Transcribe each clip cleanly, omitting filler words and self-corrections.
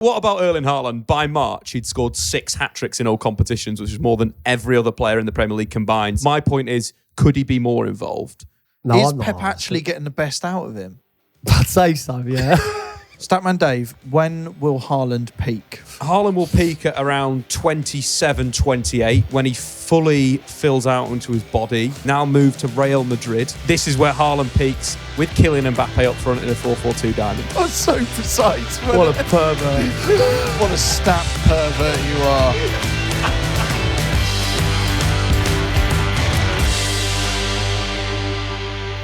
What about Erling Haaland? By March, he'd scored 6 hat-tricks in all competitions, which is more than every other player in the Premier League combined. My point is, could he be more involved? No, is Pep actually getting the best out of him? I'd say so, yeah. Statman Dave, when will Haaland peak? Haaland will peak at around 27, 28 when he fully fills out into his body. Now moved to Real Madrid. This is where Haaland peaks with Kylian Mbappe up front in a 4-4-2 diamond. Oh, so precise. What a pervert. What a stat pervert you are.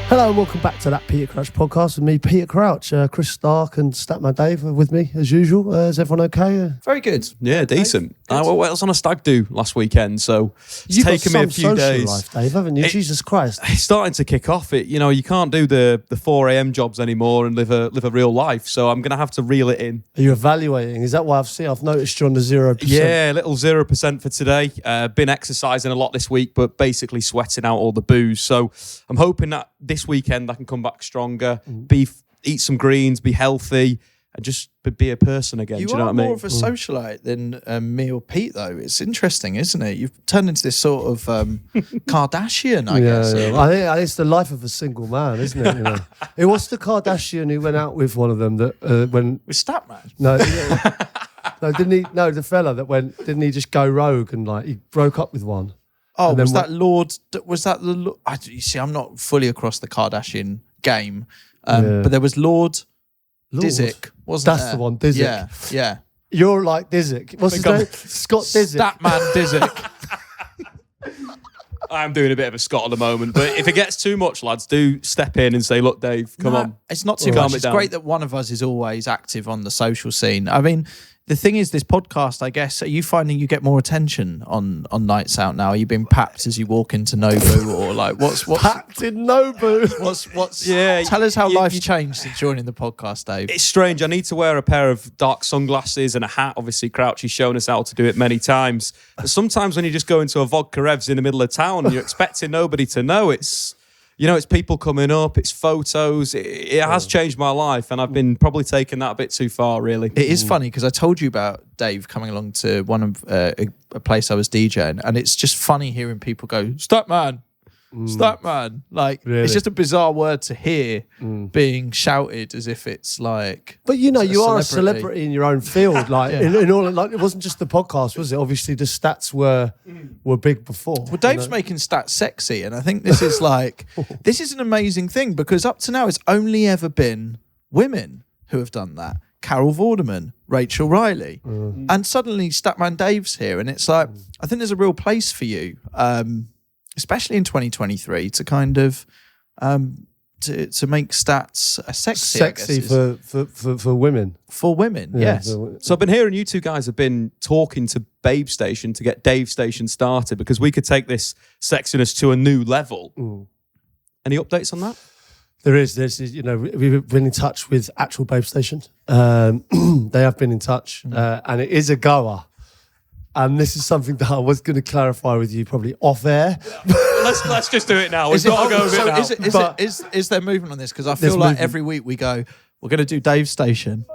Hello and welcome back to that Peter Crouch podcast with me, Peter Crouch. Chris Stark and Statman Dave are with me as usual. Is everyone okay? Very good. Yeah, decent. I was on a stag do last weekend, so it's taken me a few days. Life, Dave, haven't you? Jesus Christ. It's starting to kick off. You can't do the 4 a.m. jobs anymore and live a real life, so I'm going to have to reel it in. Are you evaluating? Is that what I've noticed you on the 0%? Yeah, a little 0% for today. Been exercising a lot this week, but basically sweating out all the booze. So I'm hoping that this weekend I can come back stronger, eat some greens, be healthy, and just be a person again. You do you know are what I mean? more of a socialite than me or Pete, though. It's interesting, isn't it? You've turned into this sort of Kardashian, I guess. Yeah. I think it's the life of a single man, isn't it? You know? It was the Kardashian who went out with one of them that when with Statman. No, no, didn't he? No, the fella that went. Didn't he just go rogue and he broke up with one? Oh, was that Lord? Was that the? You see, I'm not fully across the Kardashian game, but there was Lord Disick, wasn't That's there? the one, Disick. Yeah. You're like Disick. What's his name? Scott Disick. Statman Disick. I'm doing a bit of a Scot at the moment, but if it gets too much, lads, do step in and say, look, Dave, come on. It's not too much. It's great that one of us is always active on the social scene. I mean, the thing is, this podcast, I guess, are you finding you get more attention on nights out now? Are you being papped as you walk into Nobu, or like what's papped in Nobu? What's yeah? Tell us how life's changed since joining the podcast, Dave. It's strange. I need to wear a pair of dark sunglasses and a hat. Obviously, Crouchy's shown us how to do it many times. But sometimes when you just go into a vodka revs in the middle of town and you're expecting nobody to know, it's people coming up, it's photos. It has changed my life, and I've been probably taking that a bit too far, really. It is funny because I told you about Dave coming along to one of a place I was DJing, and it's just funny hearing people go, Statman. Statman. Like, really? It's just a bizarre word to hear being shouted as if it's like. But you are a celebrity in your own field. Like, in all, like, it wasn't just the podcast, was it? Obviously, the stats were big before. Well, Dave's making stats sexy, and I think this is this is an amazing thing because up to now, it's only ever been women who have done that. Carol Vorderman, Rachel Riley, and suddenly Statman Dave's here, and it's like I think there's a real place for you. Especially in 2023, to kind of to make stats sexy for women. For women, yes. So I've been hearing you two guys have been talking to Babe Station to get Dave Station started because we could take this sexiness to a new level. Any updates on that? There is. We've been in touch with actual Babe Station. They have been in touch, and it is a goer. And this is something that I was going to clarify with you probably off air. Let's just do it now. We've got to go a bit now. Is there movement on this? Because I feel like every week we go, we're going to do Dave's Station.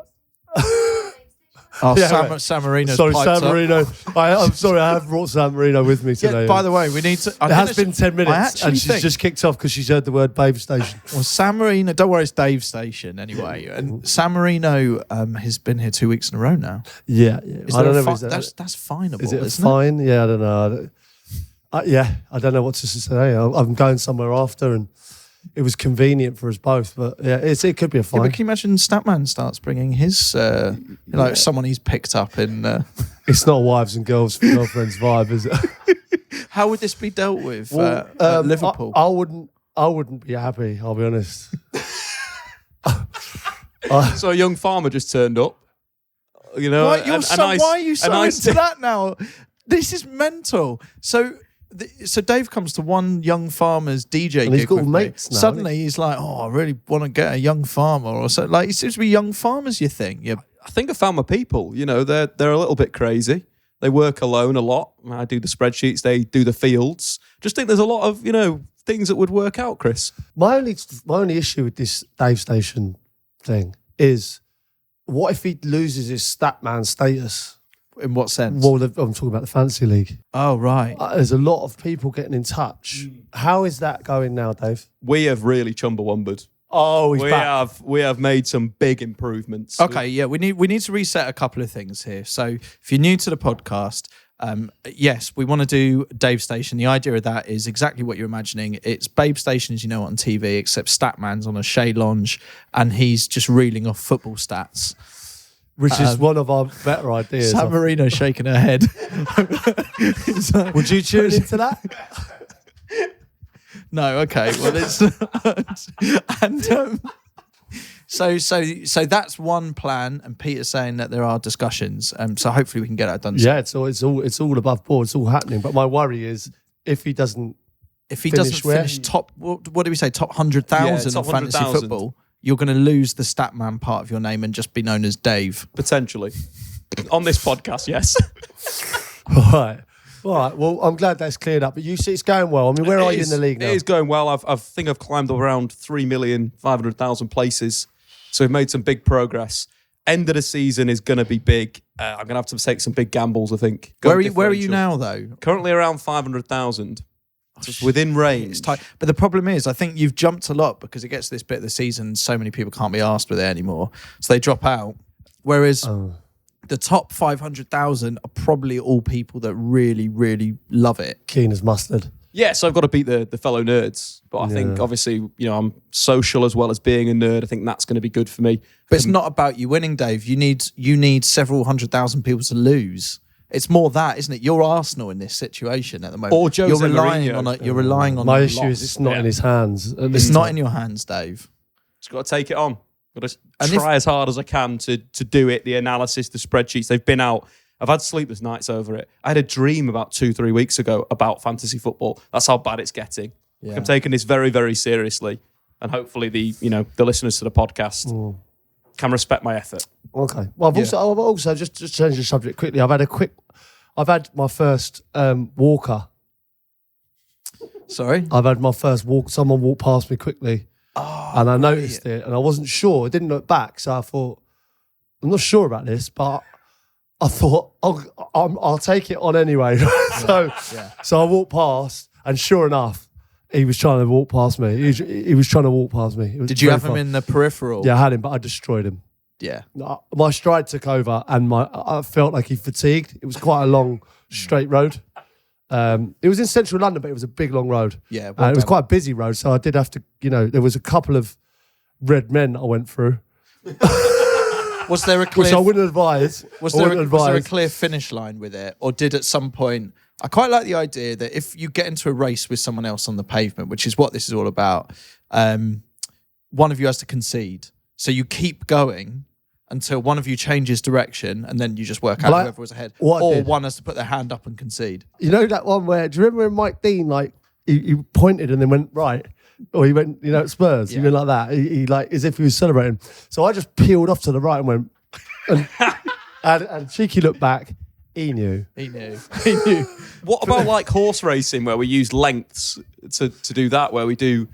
San Marino's sorry, piped San Marino. I'm sorry, I have brought San Marino with me today. Yeah, by the way, we need to. It has been 10 minutes and she's just kicked off because she's heard the word Babe Station. Well, San Marino, don't worry, it's Dave's Station anyway. And San Marino has been here 2 weeks in a row now. Yeah. I don't know if that's fineable. Is it fine? Yeah, I don't know. I don't know what to say. I'm going somewhere after, and it was convenient for us both. But yeah, it could be a fine. Yeah, but can you imagine Statman starts bringing his someone he's picked up in? It's not wives and girlfriends vibe, is it? How would this be dealt with at Liverpool? I wouldn't be happy. I'll be honest. So a young farmer just turned up. Why are you so into that now? This is mental. So Dave comes to one young farmer's DJ and gig he's got with mates me. now, Suddenly he's like, I really want to get a young farmer or so. Like, it seems to be young farmers, you think? Yeah. I think I found my people. They're a little bit crazy. They work alone a lot. I do the spreadsheets. They do the fields. Just think there's a lot of, things that would work out, Chris. My only issue with this Dave Station thing is what if he loses his Statman status? In what sense? Well, I'm talking about the fantasy league. Oh, right. There's a lot of people getting in touch. How is that going now, Dave? We have really Chumbawamba'd. Oh, he's back. We have made some big improvements. Okay, yeah, we need to reset a couple of things here. So if you're new to the podcast, yes, we want to do Dave Station. The idea of that is exactly what you're imagining. It's Babe Station as you know on TV, except Statman's on a shea lounge and he's just reeling off football stats. Which is one of our better ideas. San Marino's shaking her head. Would you tune into that? No, okay. Well, it's and so that's one plan. And Peter's saying that there are discussions. So hopefully we can get that done. Yeah, it's all above board. It's all happening. But my worry is if he doesn't finish top. What do we say? Top 100,000 of fantasy 100,000. football. You're going to lose the Statman part of your name and just be known as Dave. Potentially. On this podcast, yes. All right. Well, I'm glad that's cleared up. But you see, it's going well. I mean, where are you in the league now? It is going well. I think I've climbed around 3,500,000 places. So we've made some big progress. End of the season is going to be big. I'm going to have to take some big gambles, I think. Where are you now, though? Currently around 500,000. Just within range. It's tight. But the problem is, I think you've jumped a lot because it gets to this bit of the season, so many people can't be asked with it anymore. So they drop out. Whereas the top 500,000 are probably all people that really, really love it. Keen as mustard. Yeah, so I've got to beat the fellow nerds. But I think, obviously, I'm social as well as being a nerd. I think that's going to be good for me. But it's not about you winning, Dave. You need several 100,000 people to lose. It's more that, isn't it? You're Arsenal in this situation at the moment. Or Jose you're relying Mourinho. You're relying on. My a issue loss. is it's not in his hands. It's not in your hands, Dave. Just got to take it on. Got to try as hard as I can to do it. The analysis, the spreadsheets, they've been out. I've had sleepless nights over it. I had a dream about 2-3 weeks ago about fantasy football. That's how bad it's getting. Yeah. I'm taking this very, very seriously, and hopefully the listeners to the podcast can respect my effort. Okay. Well, I've also just changed the subject quickly. I've had my first walker. Sorry? I've had my first walk. Someone walked past me quickly. And I noticed it, and I wasn't sure. I didn't look back, so I thought, I'm not sure about this, but I thought, I'll take it on anyway. So I walked past, and sure enough, he was trying to walk past me. He was trying to walk past me. Did you have him in the peripheral? Yeah, I had him, but I destroyed him. Yeah. My stride took over, and I felt like he fatigued. It was quite a long, straight road. It was in central London, but it was a big, long road. Yeah. It was quite a busy road, so I did have to, there was a couple of red men I went through. Was there a clear... Which I wouldn't advise. Was there a clear finish line with it? Or did at some point... I quite like the idea that if you get into a race with someone else on the pavement, which is what this is all about, one of you has to concede. So you keep going until one of you changes direction, and then you just work out whoever was ahead. Or one has to put their hand up and concede. You know that one where, do you remember when Mike Dean, he pointed and then went right? Or he went, at Spurs, he went like that. He as if he was celebrating. So I just peeled off to the right and went, and Cheeky looked back. He knew. What about horse racing where we use lengths to do that, where we do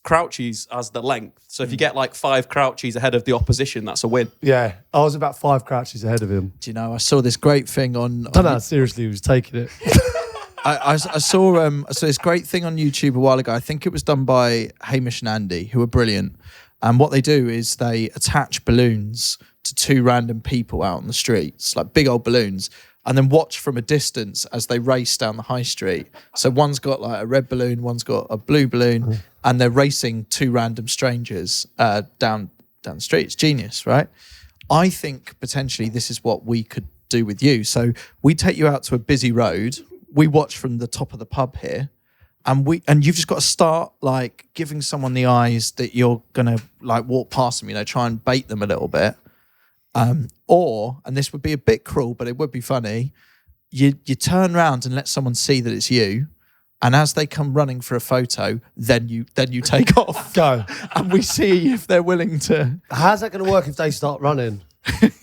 Crouchies as the length? So if you get 5 Crouchies ahead of the opposition, that's a win. Yeah, I was about 5 Crouchies ahead of him. Do you know, I saw this great thing on... I don't know how seriously he was taking it. I saw this great thing on YouTube a while ago. I think it was done by Hamish and Andy, who are brilliant. And what they do is they attach balloons to 2 random people out on the streets, like big old balloons, and then watch from a distance as they race down the high street. So one's got a red balloon, one's got a blue balloon, and they're racing 2 random strangers down the street. It's genius, right? I think potentially this is what we could do with you. So we take you out to a busy road. We watch from the top of the pub here, and you've just got to start giving someone the eyes that you're gonna walk past them. Try and bait them a little bit. Or, and this would be a bit cruel, but it would be funny, you turn around and let someone see that it's you, and as they come running for a photo, then you take off. Go. And we see if they're willing to... How's that going to work if they start running?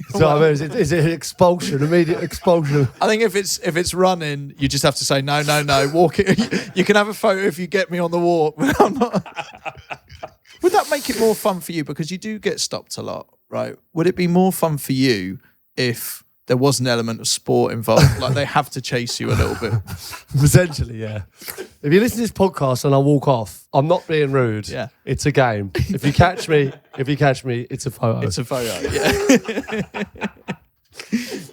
So is it an expulsion, immediate expulsion? I think if it's running, you just have to say, no, walk it. You can have a photo if you get me on the walk. But I'm not... Would that make it more fun for you? Because you do get stopped a lot. right? Would it be more fun for you if there was an element of sport involved? Like they have to chase you a little bit. Potentially, yeah. If you listen to this podcast and I walk off, I'm not being rude. Yeah. It's a game. If you catch me, it's a photo. It's a photo, yeah.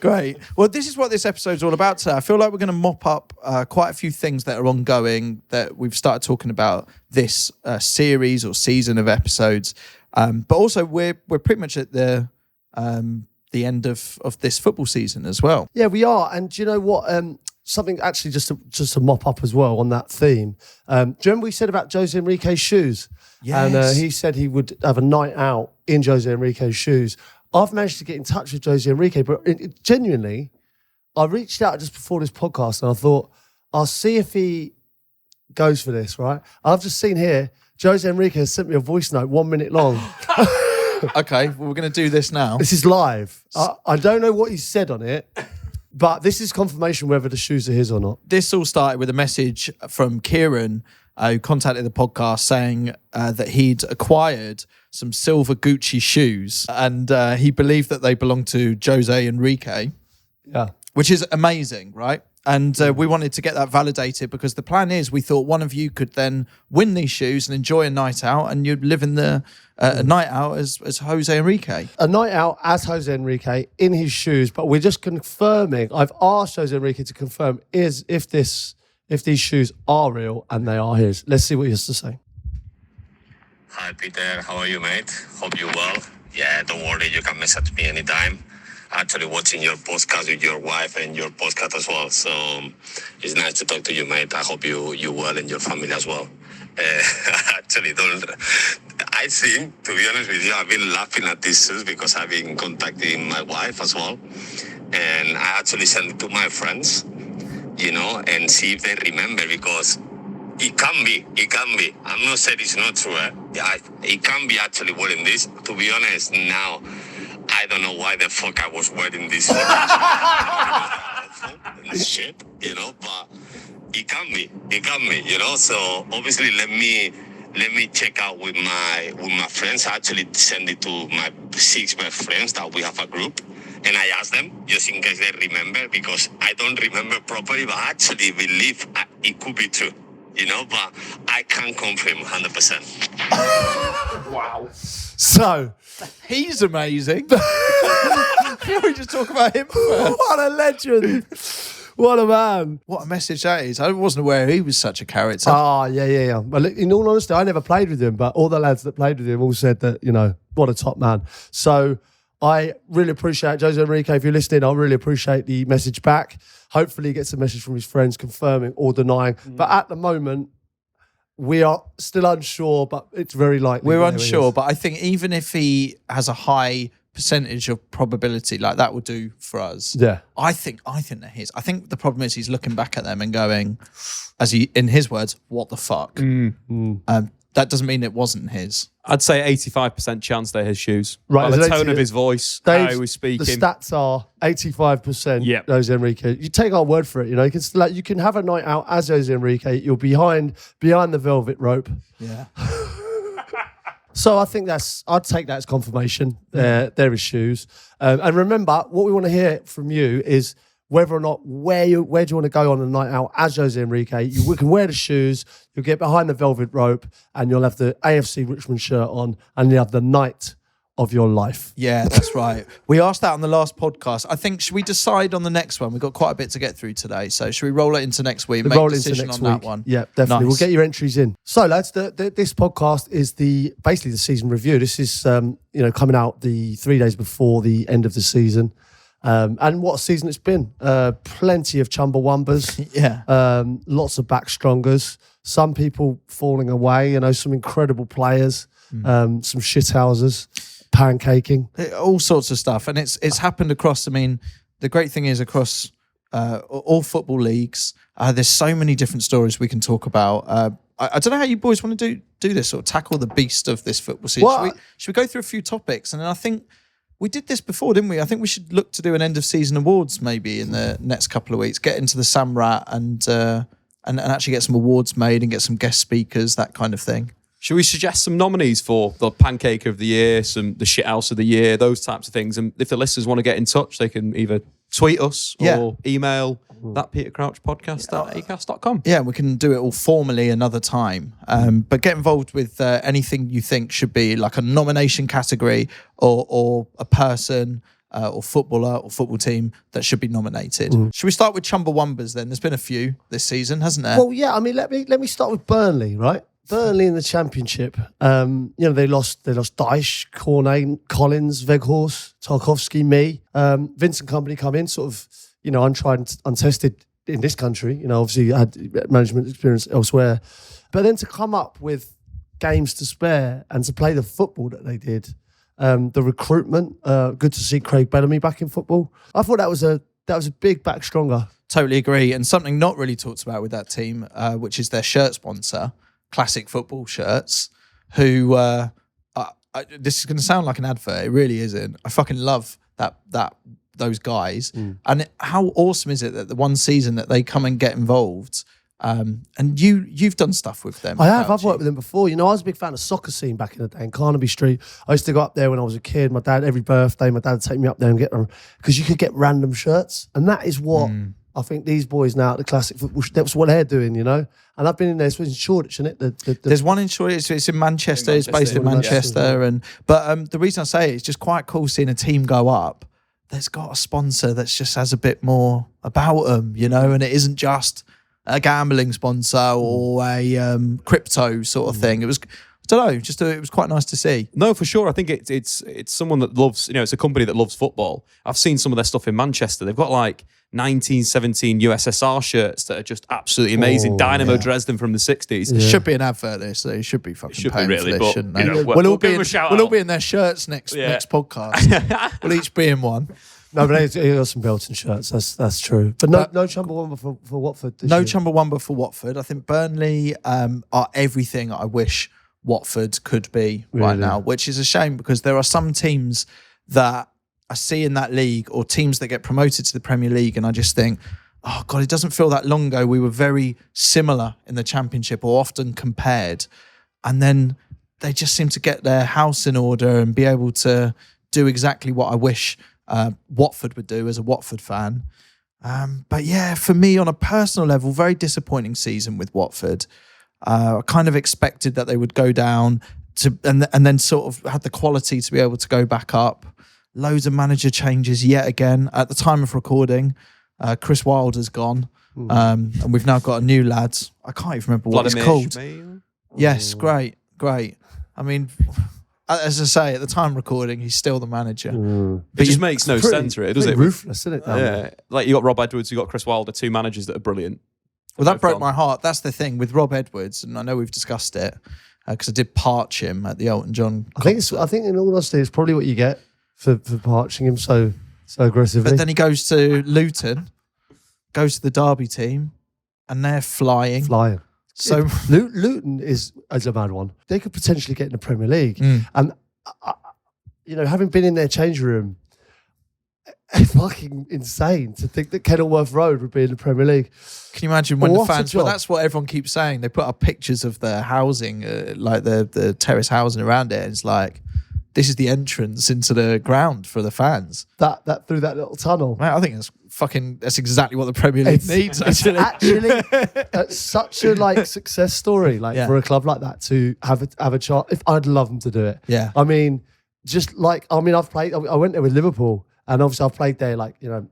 Great. Well, this is what this episode's all about today. I feel like we're going to mop up quite a few things that are ongoing that we've started talking about this series or season of episodes. But also we're pretty much at the end of this football season as well. Yeah, we are. And do you know what? Something actually just to mop up as well on that theme. Do you remember we said about Jose Enrique's shoes? Yes. And he said he would have a night out in Jose Enrique's shoes. I've managed to get in touch with Jose Enrique, but genuinely, I reached out just before this podcast and I thought, I'll see if he goes for this, right? I've just seen here, Jose Enrique has sent me a voice note 1 minute long. Okay, well, we're going to do this now. This is live. I don't know what he said on it, but this is confirmation whether the shoes are his or not. This all started with a message from Kieran who contacted the podcast saying that he'd acquired some silver Gucci shoes and he believed that they belonged to Jose Enrique. Yeah. Which is amazing, right? And we wanted to get that validated because the plan is we thought one of you could then win these shoes and enjoy a night out and you'd live in the a night out as Jose Enrique. A night out as Jose Enrique in his shoes, but we're just confirming. I've asked Jose Enrique to confirm if these shoes are real and they are his. Let's see what he has to say. Hi Peter, how are you, mate? Hope you're well. Yeah, don't worry, you can message me anytime. Actually watching your podcast with your wife and your podcast as well. So it's nice to talk to you, mate. I hope you well and your family as well. Actually, I think, to be honest with you, I've been laughing at this shoes because I've been contacting my wife as well. And I actually sent it to my friends, and see if they remember because it can be. I'm not saying it's not true. It can be actually wearing this. To be honest, now, I don't know why the fuck I was wearing this shit, but it can be, so obviously let me check out with my friends. I actually send it to my 6 best friends that we have a group, and I asked them just in case they remember because I don't remember properly, but I actually believe it could be true, but I can't confirm 100%. Wow. So, he's amazing. Can we just talk about him first? what a legend. What a man. What a message that is. I wasn't aware he was such a character. Yeah. Well, in all honesty, I never played with him, but all the lads that played with him all said that, what a top man. So I really appreciate Jose Enrique. If you're listening, I really appreciate the message back. Hopefully he gets a message from his friends confirming or denying. But at the moment, we are still unsure, but it's very likely. We're unsure, but I think even if he has a high percentage of probability, like that will do for us. Yeah. I think they're his. I think the problem is he's looking back at them and going, in his words, what the fuck? That doesn't mean it wasn't his. I'd say 85% chance they're his shoes. Right, By the tone of his voice, how he was speaking. The stats are 85%. Yep. Jose Enrique. You take our word for it. You can have a night out as Jose Enrique. You're behind the velvet rope. Yeah. So I think I'd take that as confirmation. They're his shoes. And remember, what we want to hear from you is whether or not where do you want to go on a night out as Jose Enrique. We can wear the shoes, you'll get behind the velvet rope, and you'll have the AFC Richmond shirt on, and you'll have the night of your life. Yeah, that's right. We asked that on the last podcast. I think, should we decide on the next one? We've got quite a bit to get through today. So should we roll it into next week? Make a decision on that one? Yeah, definitely. Nice. We'll get your entries in. So, lads, this podcast is basically the season review. This is coming out the 3 days before the end of the season. And what a season it's been. Plenty of Chumbawambas. Yeah. Lots of backstrongers. Some people falling away, some incredible players. Some shithousers. Pancaking. All sorts of stuff. And it's happened across, the great thing is across all football leagues, there's so many different stories we can talk about. I don't know how you boys want to do this or tackle the beast of this football season. Should we go through a few topics? And then I think we did this before, didn't we? I think we should look to do an end of season awards maybe in the next couple of weeks, get into the Samrat and actually get some awards made and get some guest speakers, that kind of thing. Should we suggest some nominees for the Pancake of the Year, the Shithouse of the Year, those types of things? And if the listeners want to get in touch, they can either tweet us or email that Peter Crouch podcast at acast.com. Yeah, we can do it all formally another time. But get involved with anything you think should be like a nomination category or a person or footballer or football team that should be nominated. Should we start with Chumbawambas then? There's been a few this season, hasn't there? Well, yeah. I mean, let me start with Burnley, right? Burnley in the Championship. They lost Dyche, Cornet, Collins, Weghorst, Tarkowski, me. Vincent Kompany come in, sort of, untried and untested in this country. Obviously had management experience elsewhere. But then to come up with games to spare and to play the football that they did, the recruitment, good to see Craig Bellamy back in football. I thought that was a big back stronger. Totally agree. And something not really talked about with that team, which is their shirt sponsor, Classic Football Shirts, who this is going to sound like an advert. It really isn't. I fucking love those guys. And how awesome is it that the one season that they come and get involved, and you've done stuff with them. I have. I've worked with them before. I was a big fan of soccer scene back in the day in Carnaby Street. I used to go up there when I was a kid. My dad, every birthday, my dad would take me up there and get them because you could get random shirts, and that is what. I think these boys now at the Classic Football, that's what they're doing, And I've been in there, it's in Shoreditch, isn't it? There's one in Shoreditch, it's in Manchester, it's based in Manchester. But the reason I say it's just quite cool seeing a team go up that's got a sponsor that just has a bit more about them, and it isn't just a gambling sponsor or a crypto sort of thing. It was... I don't know, it was quite nice to see. No, for sure. I think it's someone that loves, it's a company that loves football. I've seen some of their stuff in Manchester. They've got like 1917 USSR shirts that are just absolutely amazing. Dynamo Dresden from the 60s. It should be an advert, this. So you should be fucking paying for this, shouldn't they? We'll all be in their shirts next podcast. We'll each be in one. No, but he got some Belton shirts. That's true. But no Chumbawamba for Watford. No Chumbawamba for Watford. I think Burnley are everything I wish Watford could be right now, which is a shame because there are some teams that I see in that league or teams that get promoted to the Premier League and I just think, oh God, it doesn't feel that long ago we were very similar in the Championship or often compared, and then they just seem to get their house in order and be able to do exactly what I wish Watford would do as a Watford fan. But yeah, for me on a personal level, very disappointing season with Watford. I kind of expected that they would go down and then sort of had the quality to be able to go back up. Loads of manager changes yet again. At the time of recording, Chris Wilder's gone. And we've now got a new lad. I can't even remember what he's called. Yes, great. I mean, as I say, at the time of recording, he's still the manager. It just makes no sense, really, does it? Ruthless, isn't it? Yeah. Like you got Rob Edwards, you got Chris Wilder, two managers that are brilliant. Well, that broke my heart. That's the thing with Rob Edwards, and I know we've discussed it because I did parch him at the Elton John. I think in all honesty, it's probably what you get for parching him so aggressively. But then he goes to Luton, goes to the Derby team, and they're flying. So Luton is a mad one. They could potentially get in the Premier League, and having been in their change room. It's fucking insane to think that Kenilworth Road would be in the Premier League. Can you imagine when the fans... Well, that's what everyone keeps saying. They put up pictures of their housing, like the terrace housing around it. And it's like, this is the entrance into the ground for the fans. That through that little tunnel. Mate, I think that's exactly what the Premier League needs. Actually, such a success story for a club like that to have a chance. If I'd love them to do it. Yeah. I mean, I've played. I went there with Liverpool. And obviously, I've played there,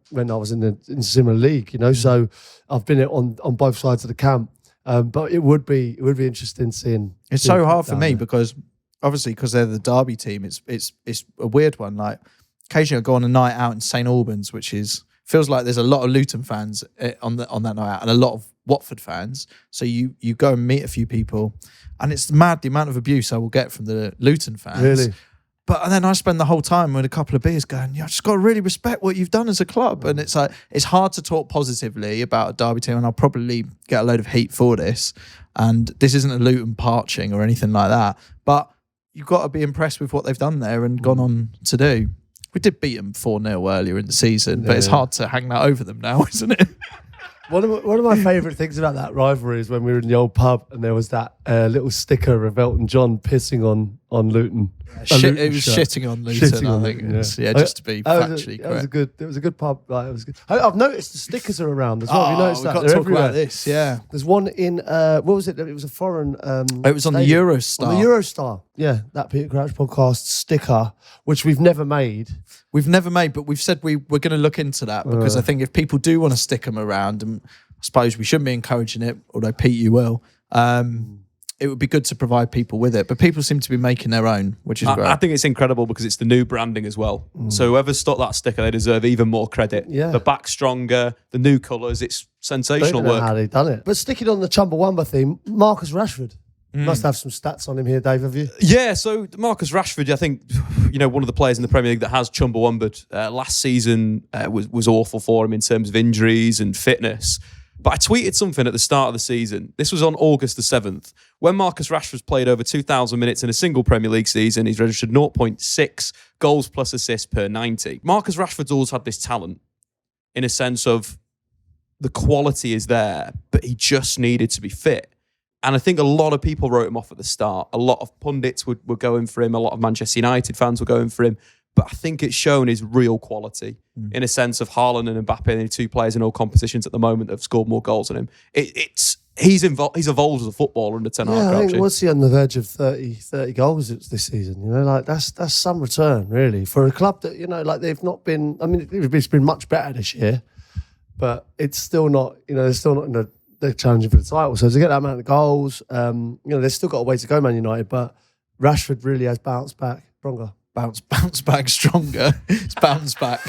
when I was in a similar league, So I've been on both sides of the camp. But it would be interesting seeing. It's so hard for me because obviously because they're the Derby team, it's a weird one. Like occasionally I go on a night out in St Albans, which feels like there's a lot of Luton fans on that night out and a lot of Watford fans. So you go and meet a few people, and it's mad the amount of abuse I will get from the Luton fans. Really. But then I spend the whole time with a couple of beers going, I just got to really respect what you've done as a club. And it's hard to talk positively about a Derby team, and I'll probably get a load of heat for this. And this isn't a Luton parching or anything like that. But you've got to be impressed with what they've done there and gone on to do. We did beat them 4-0 earlier in the season, but it's hard to hang that over them now, isn't it? One of my favourite things about that rivalry is when we were in the old pub and there was that little sticker of Elton John pissing on Luton. It was shitting on Luton, I think. Just to be factually correct. It was a good pub. Like, it was good. I've noticed the stickers are around as well. Have you noticed that? We've got to talk about this, yeah. There's one in, what was it? It was a foreign... it was on the Eurostar. On the Eurostar, yeah. That Peter Crouch podcast sticker, which we've never made. We've never made, but we've said we're going to look into that because I think if people do want to stick them around, and I suppose we shouldn't be encouraging it, although Pete, you will, it would be good to provide people with it. But people seem to be making their own, which is great. I think it's incredible because it's the new branding as well. So whoever stuck that sticker, they deserve even more credit. Yeah. The back stronger, the new colours, it's sensational Don't know work. how they've done it. But sticking on the Chumbawamba theme, Marcus Rashford. Must have some stats on him here, Dave, have you? Yeah, so Marcus Rashford, I think, one of the players in the Premier League that has Chumbawamba'd. Last season was awful for him in terms of injuries and fitness. But I tweeted something at the start of the season. This was on August the 7th. When Marcus Rashford's played over 2,000 minutes in a single Premier League season, he's registered 0.6 goals plus assists per 90. Marcus Rashford's always had this talent in a sense of the quality is there, but he just needed to be fit. And I think a lot of people wrote him off at the start. A lot of pundits were going for him. A lot of Manchester United fans were going for him. But I think it's shown his real quality in a sense of Haaland and Mbappe, the two players in all competitions at the moment that have scored more goals than him. He's evolved as a footballer under Ten Hag. Yeah, I think was he on the verge of 30 goals this season? That's some return really for a club that like they've not been. I mean, it's been much better this year, but it's still not. They're still not in the. They're challenging for the title, so to get that amount of goals, they've still got a way to go, Man United. But Rashford really has bounced back stronger. Bounce back stronger. It's bounced back.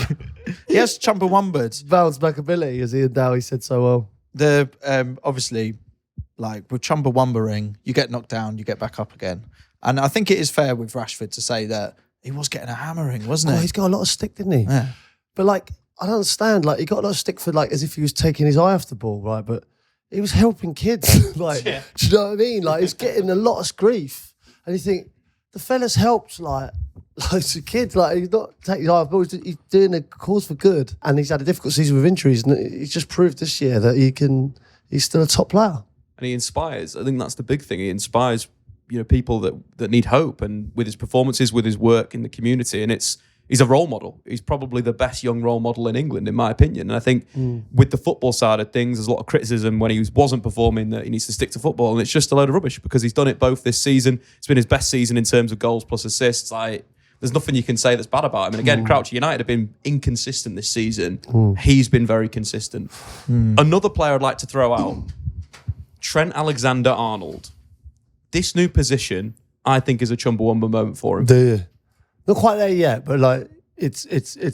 Yes, Chumbawamba. Bounce back ability, as Ian Dowie said so well. The obviously, like with Chumbawamba, you get knocked down, you get back up again, and I think it is fair with Rashford to say that he was getting a hammering, wasn't he? He's got a lot of stick, didn't he? Yeah. But I don't understand. He got a lot of stick for as if he was taking his eye off the ball, right? But he was helping kids. Do you know what I mean? He's getting a lot of grief. And you think, the fella's helped, loads of kids. He's not taking his eye off the ball. He's doing a cause for good. And he's had a difficult season with injuries. And he's just proved this year that he's still a top player. And he inspires. I think that's the big thing. He inspires, people that need hope. And with his performances, with his work in the community. And he's a role model. He's probably the best young role model in England, in my opinion. And I think with the football side of things, there's a lot of criticism when he wasn't performing that he needs to stick to football. And it's just a load of rubbish because he's done it both this season. It's been his best season in terms of goals plus assists. There's nothing you can say that's bad about him. And again, Crouchy United have been inconsistent this season. He's been very consistent. Another player I'd like to throw out, Trent Alexander-Arnold. This new position, I think, is a Chumbawamba moment for him. Do you? Not quite there yet, but it's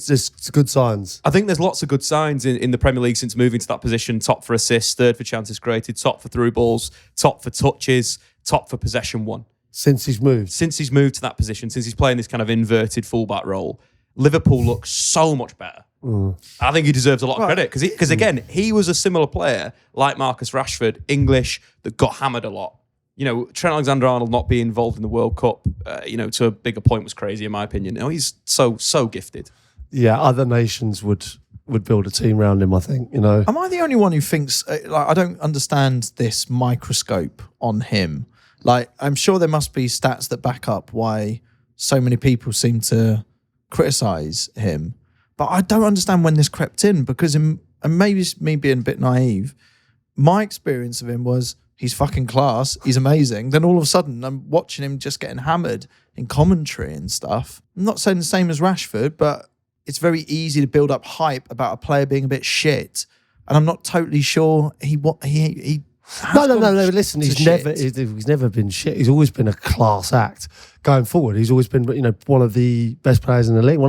just good signs. I think there's lots of good signs in the Premier League since moving to that position. Top for assists, third for chances created, top for through balls, top for touches, top for possession won. Since he's moved to that position, since he's playing this kind of inverted fullback role, Liverpool looks so much better. I think he deserves a lot of credit because again, he was a similar player like Marcus Rashford, English, that got hammered a lot. Trent Alexander-Arnold not being involved in the World Cup, to a bigger point was crazy in my opinion. He's so gifted. Yeah, other nations would build a team around him, I think, Am I the only one who thinks, I don't understand this microscope on him? I'm sure there must be stats that back up why so many people seem to criticise him. But I don't understand when this crept in because, and maybe it's me being a bit naive, my experience of him was, he's fucking class. He's amazing. Then all of a sudden, I'm watching him just getting hammered in commentary and stuff. I'm not saying the same as Rashford, but it's very easy to build up hype about a player being a bit shit. And I'm not totally sure he No. Listen, he's never been shit. He's always been a class act going forward. He's always been, one of the best players in the league.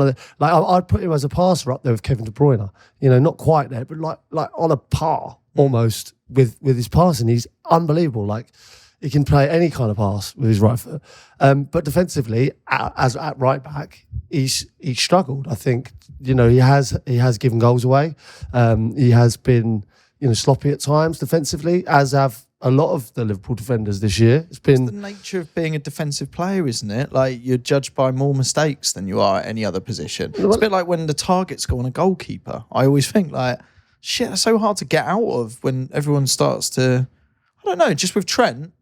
I'd put him as a passer up there with Kevin De Bruyne. Not quite there, but like on a par almost with his passing. He's unbelievable. He can play any kind of pass with his right foot. But defensively, at right back, he's struggled. I think he has given goals away. He has been sloppy at times defensively, as have a lot of the Liverpool defenders this year. It's the nature of being a defensive player, isn't it? You're judged by more mistakes than you are at any other position. It's a bit like when the targets go on a goalkeeper. I always think shit, that's so hard to get out of when everyone starts to, I don't know, just with Trent.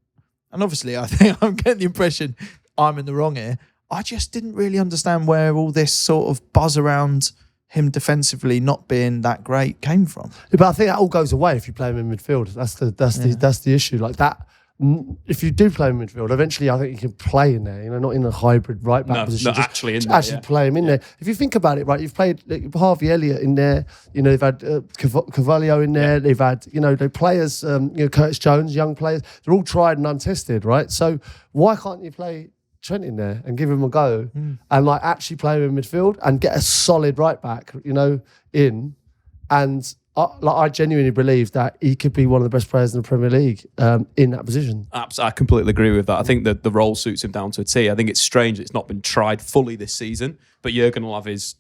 And obviously, I think I'm getting the impression I'm in the wrong here. I just didn't really understand where all this sort of buzz around him defensively not being that great came from. Yeah, but I think that all goes away if you play him in midfield. That's the issue. Like that, if you do play him in midfield, eventually I think you can play in there. Not in a hybrid right back position. No, actually in just there. Actually play him in there. If you think about it, right, you've played Harvey Elliott in there. They've had Carvalho in there. They've had the players. Curtis Jones, young players. They're all tried and untested, right? So why can't you play Trent in there and give him a go and like actually play him in midfield and get a solid right back, in, and I genuinely believe that he could be one of the best players in the Premier League in that position. I completely agree with that. I think that the role suits him down to a T. I think it's strange it's not been tried fully this season, but Jurgen will have his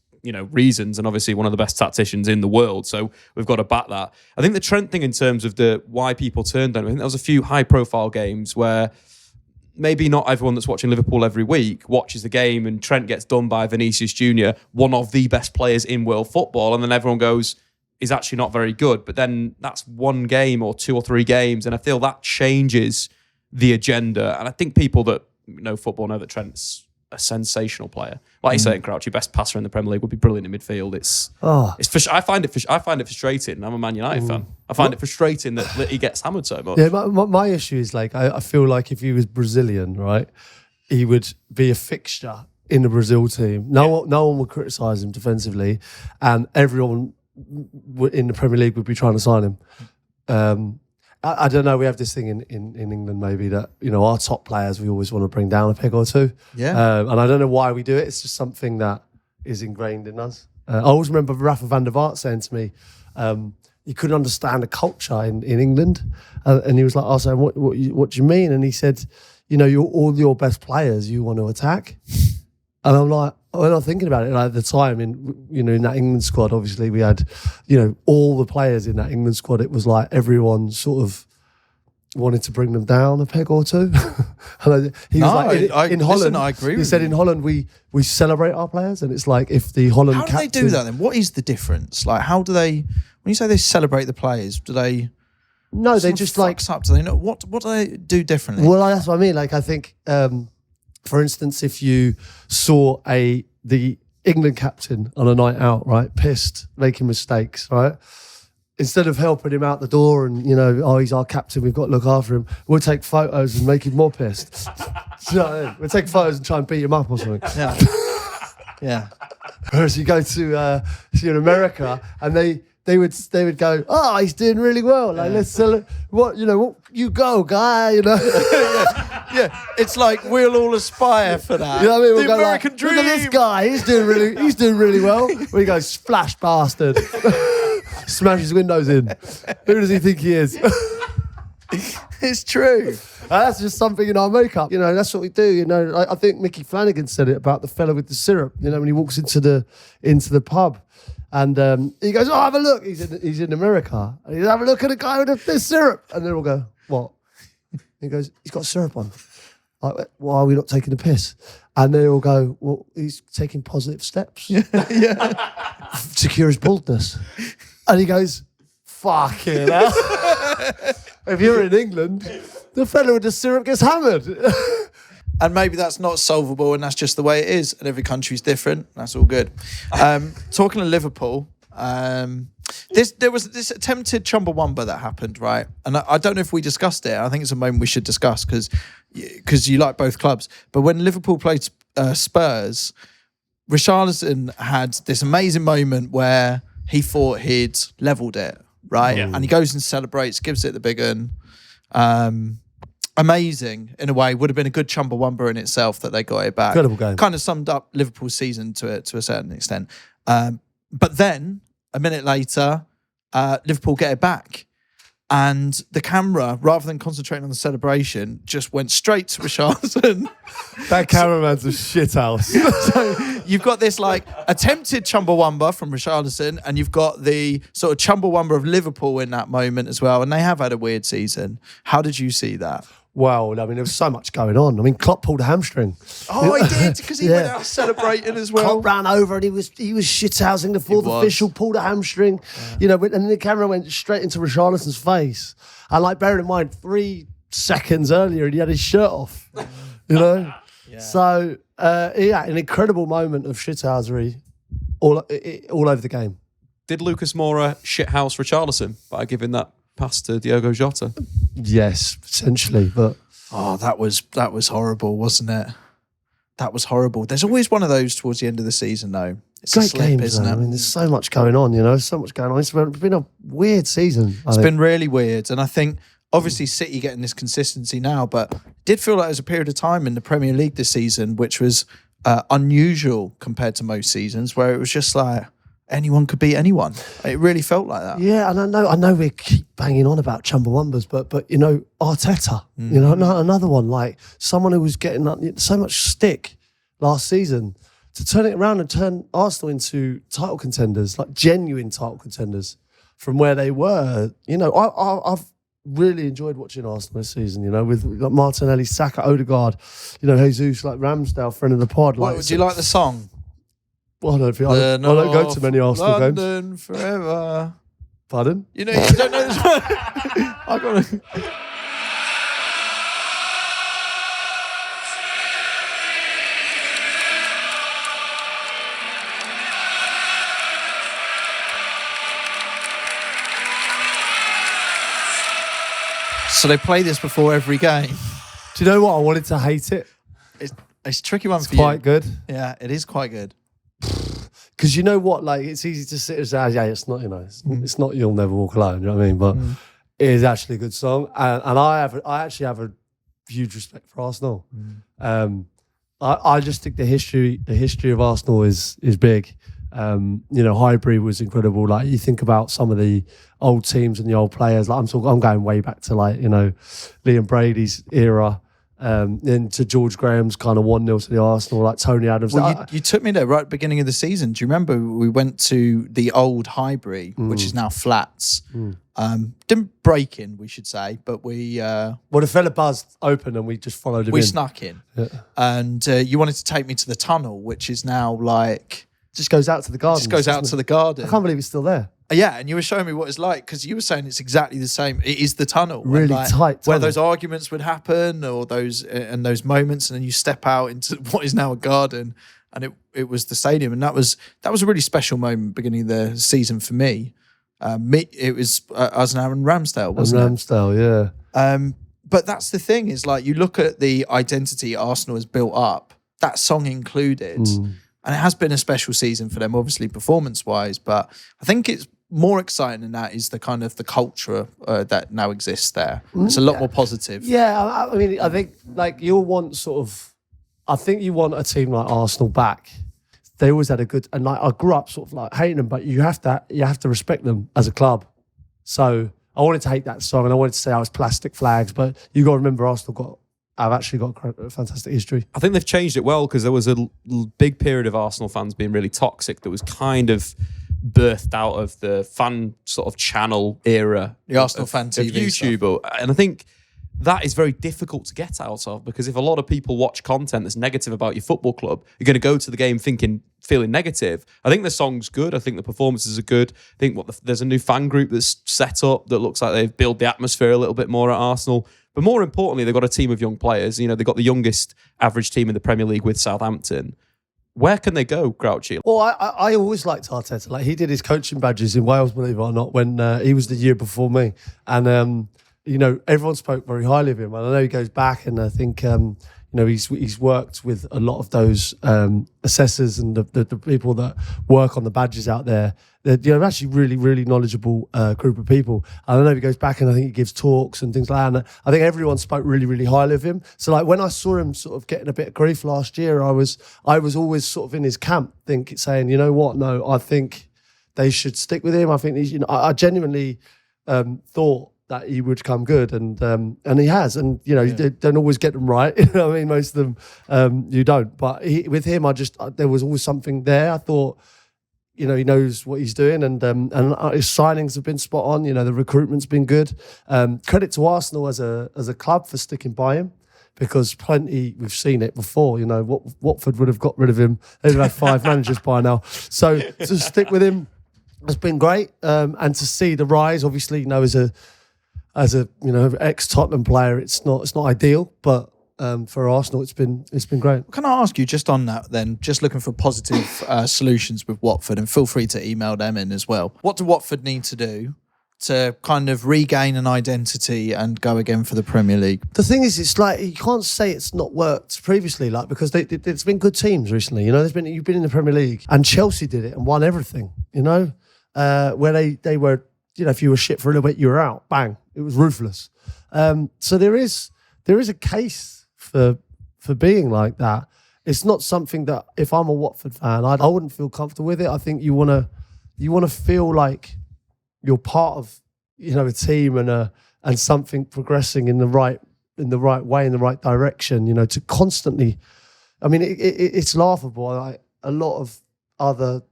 reasons, and obviously one of the best tacticians in the world, so we've got to back that. I think the Trent thing in terms of the why people turned on him, I think there was a few high profile games where maybe not everyone that's watching Liverpool every week watches the game and Trent gets done by Vinicius Jr., one of the best players in world football, and then everyone goes, he's actually not very good. But then that's one game or 2 or 3 games, and I feel that changes the agenda. And I think people that know football know that Trent's a sensational player. Like you say, Crouchy, best passer in the Premier League, would be brilliant in midfield. I find it frustrating. I'm a Man United fan. I find it frustrating that he gets hammered so much. Yeah, my issue is like I feel like if he was Brazilian, right, he would be a fixture in the Brazil team. No one would criticise him defensively, and everyone in the Premier League would be trying to sign him. I don't know. We have this thing in England maybe that our top players we always want to bring down a peg or two. Yeah, and I don't know why we do it. It's just something that is ingrained in us. I always remember Rafa van der Vaart saying to me, he couldn't understand the culture in England, and he was like, "I was saying, what do you mean?" And he said, all your best players you want to attack, and I'm like. When I'm thinking about it, like at the time in that England squad, obviously we had, all the players in that England squad. It was like everyone sort of wanted to bring them down a peg or two. And in Holland, I agree. He said in Holland we celebrate our players, and it's like if the Holland how do they do that then? What is the difference? Like how do they? When you say they celebrate the players, do they? No, they just like up. Do they know what do they do differently? Well, that's what I mean. Like I think. For instance, if you saw the England captain on a night out, right, pissed, making mistakes, right, instead of helping him out the door and he's our captain, we've got to look after him, we'll take photos and make him more pissed. Do you know what I mean? We'll take photos and try and beat him up or something. Yeah, yeah. Whereas you go to in America and they would go, oh, he's doing really well. Like let's celebrate. What you go, guy. Yeah, it's like we'll all aspire for that. You know what I mean? We'll the go American dream. Look at this guy. He's doing really well. We go splash bastard. Smashes windows in. Who does he think he is? It's true. That's just something in our makeup. That's what we do. I think Mickey Flanagan said it about the fella with the syrup. When he walks into the pub. And he goes, oh, have a look. He's in America. And he's have a look at the guy with the syrup. And then we'll go, what? He goes, he's got syrup on. Like, why are we not taking the piss? And they all go, well, he's taking positive steps. Yeah. To cure his baldness. And he goes, fucking hell. If you're in England, the fellow with the syrup gets hammered. And maybe that's not solvable and that's just the way it is. And every country's different. That's all good. Talking of Liverpool, there was this attempted Chumbawamba that happened, right? And I don't know if we discussed it. I think it's a moment we should discuss because you like both clubs. But when Liverpool played Spurs, Richarlison had this amazing moment where he thought he'd levelled it, right? Yeah. And he goes and celebrates, gives it the big un. Amazing in a way. Would have been a good Chumbawamba in itself that they got it back. Incredible game. Kind of summed up Liverpool's season to a certain extent. But then a minute later, Liverpool get it back, and the camera, rather than concentrating on the celebration, just went straight to Richarlison. That cameraman's a shithouse. So you've got this like attempted Chumbawamba from Richarlison, and you've got the sort of Chumbawamba of Liverpool in that moment as well. And they have had a weird season. How did you see that? Well, I mean, there was so much going on. I mean, Klopp pulled a hamstring. Oh, he did, because he went out celebrating as well. Klopp ran over and he was shithousing the fourth official, pulled a hamstring, and then the camera went straight into Richarlison's face. And like, bearing in mind, 3 seconds earlier, he had his shirt off, So, an incredible moment of shithousery all over the game. Did Lucas Moura shithouse Richarlison by giving that pass to Diogo Jota? Yes, potentially, but that was horrible, wasn't it? That was horrible. There's always one of those towards the end of the season, though. It's great a slip, games, isn't though. it? I mean, there's so much going on. So much going on. It's been a weird season. It's been really weird, and I think obviously City getting this consistency now, but it did feel like there was a period of time in the Premier League this season which was unusual compared to most seasons, where it was just like anyone could beat anyone. It really felt like that. Yeah, and I know we keep banging on about Chumbawambas, but Arteta, another one, like someone who was getting so much stick last season, to turn it around and turn Arsenal into title contenders, like genuine title contenders from where they were. I've really enjoyed watching Arsenal this season, with like Martinelli, Saka, Odegaard, Jesus, like Ramsdale, friend of the pod. Would you like the song? Well, I don't go to many Arsenal games. London forever. Pardon? You don't know this one? I got to. So they play this before every game. Do you know what? I wanted to hate it. It's a tricky one for you. It's quite good. Yeah, it is quite good. Because you know what? Like, it's easy to sit and say, yeah, it's not, it's not You'll Never Walk Alone, you know what I mean? But it is actually a good song. And I actually have a huge respect for Arsenal. I just think the history of Arsenal is big. Highbury was incredible. Like, you think about some of the old teams and the old players. Like, I'm going way back to Liam Brady's era, into George Graham's kind of 1-0 to the Arsenal, like Tony Adams. Well, you took me there right at the beginning of the season. Do you remember we went to the old Highbury, which is now Flats? Didn't break in, we should say, but we... the fella buzzed open and we just followed him in. We snuck in. Yeah. And you wanted to take me to the tunnel, which is now like... Just goes out to the garden. Just goes out to the garden. I can't believe it's still there. Yeah, and you were showing me what it's like, because you were saying it's exactly the same. It is the tunnel. Really tight tunnel. Where those arguments would happen, or those moments, and then you step out into what is now a garden, and it was the stadium. And that was a really special moment beginning of the season for me. It was us and Aaron Ramsdale, wasn't it? Ramsdale, yeah. But that's the thing, is like, you look at the identity Arsenal has built up, that song included, and it has been a special season for them, obviously performance-wise, but I think it's more exciting than that is the kind of the culture that now exists there. It's a lot more positive. Yeah, I mean, I think you'll want I think you want a team like Arsenal back. They always had a good, and I grew up sort of hating them, but you have to respect them as a club. So I wanted to hate that song, and I wanted to say I was plastic flags, but you got to remember I've actually got a fantastic history. I think they've changed it well, because there was a big period of Arsenal fans being really toxic that was kind of birthed out of the fan sort of channel era. The Arsenal fan TV of YouTube. Stuff. And I think that is very difficult to get out of, because if a lot of people watch content that's negative about your football club, you're going to go to the game feeling negative. I think the song's good. I think the performances are good. I think there's a new fan group that's set up that looks like they've built the atmosphere a little bit more at Arsenal. But more importantly, they've got a team of young players. They've got the youngest average team in the Premier League with Southampton. Where can they go, Crouchy? Well, I always liked Arteta. Like, he did his coaching badges in Wales, believe it or not, when he was the year before me. And, everyone spoke very highly of him. And I know he goes back, and I think, he's worked with a lot of those assessors and the people that work on the badges out there. They're actually really, really knowledgeable group of people. And I know he goes back, and I think he gives talks and things like that. And I think everyone spoke really, really highly of him. So when I saw him sort of getting a bit of grief last year, I was always sort of in his camp, saying, you know what? No, I think they should stick with him. I think I genuinely thought that he would come good, and he has. And you don't always get them right. I mean, most of them you don't. But with him, there was always something there. I thought he knows what he's doing, and his signings have been spot on. The recruitment's been good. Credit to Arsenal as a club for sticking by him, because we've seen it before. Watford would have got rid of him. They'd have had 5 managers by now. So to stick with him has been great, and to see the rise. Obviously, as a ex-Tottenham player, it's not ideal, but for Arsenal, it's been great. Can I ask you just on that then, just looking for positive solutions with Watford, and feel free to email them in as well. What do Watford need to do to kind of regain an identity and go again for the Premier League? The thing is, it's like, you can't say it's not worked previously, like, because it's been good teams recently. You've been in the Premier League, and Chelsea did it and won everything. Where they were, if you were shit for a little bit, you were out. Bang, it was ruthless. So there is a case for being like that. It's not something that, if I'm a Watford fan, I wouldn't feel comfortable with it. I think you want to feel like you're part of a team and something progressing in the right way, in the right direction. To constantly, I mean, it's laughable. Like, a lot of other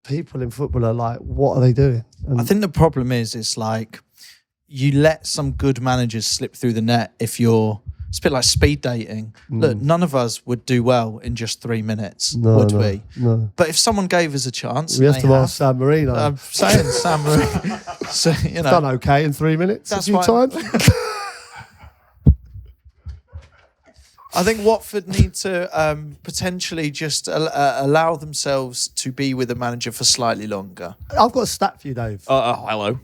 people in football are like, what are they doing? And I think the problem is, it's like you let some good managers slip through the net. It's a bit like speed dating. Look, none of us would do well in just 3 minutes, would we? No. But if someone gave us a chance, We have to ask San Marino. I'm saying San Marino. So, done okay in 3 minutes That's a few why- times. I think Watford need to potentially just allow themselves to be with a manager for slightly longer. I've got a stat for you, Dave. Hello.